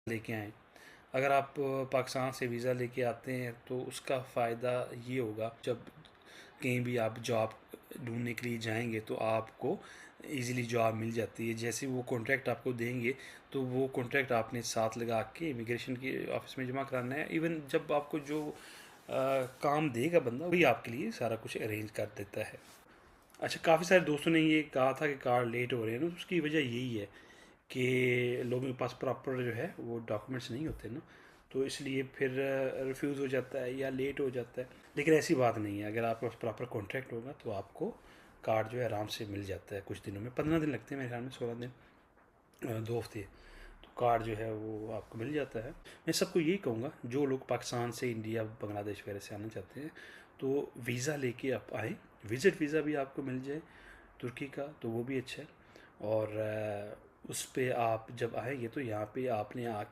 लेके आएँ। अगर आप पाकिस्तान से वीज़ा लेके आते हैं तो उसका फ़ायदा ये होगा, जब कहीं भी आप जॉब ढूँढने के लिए जाएँगे तो आपको ईज़िली जॉब मिल जाती है। जैसे वो कॉन्ट्रैक्ट आपको देंगे तो वो कॉन्ट्रैक्ट आपने साथ लगा के इमिग्रेशन के ऑफ़िस में जमा कराना है। इवन जब आपको जो काम देगा बंदा, वही आपके लिए सारा कुछ अरेंज कर देता है। अच्छा, काफ़ी सारे दोस्तों ने ये कहा था कि कार्ड लेट हो रहे हैं ना, तो उसकी वजह यही है कि लोगों के पास प्रॉपर जो है वो डॉक्यूमेंट्स नहीं होते ना, तो इसलिए फिर रिफ्यूज़ हो जाता है या लेट हो जाता है। लेकिन ऐसी बात नहीं है, अगर आपके पास प्रॉपर कॉन्ट्रैक्ट होगा तो आपको कार्ड जो है आराम से मिल जाता है कुछ दिनों में। 15 दिन लगते हैं मेरे ख्याल में, 16 दिन, 2 हफ्ते। तो कार्ड जो है वो आपको मिल जाता है। मैं सबको यही कहूँगा, जो लोग पाकिस्तान से इंडिया, बांग्लादेश वगैरह से आना चाहते हैं, तो वीज़ा लेके आप आएँ। विज़िट वीज़ा भी आपको मिल जाए तुर्की का तो वो भी अच्छा है। और उस पे आप जब आएंगे तो यहाँ पे आपने आके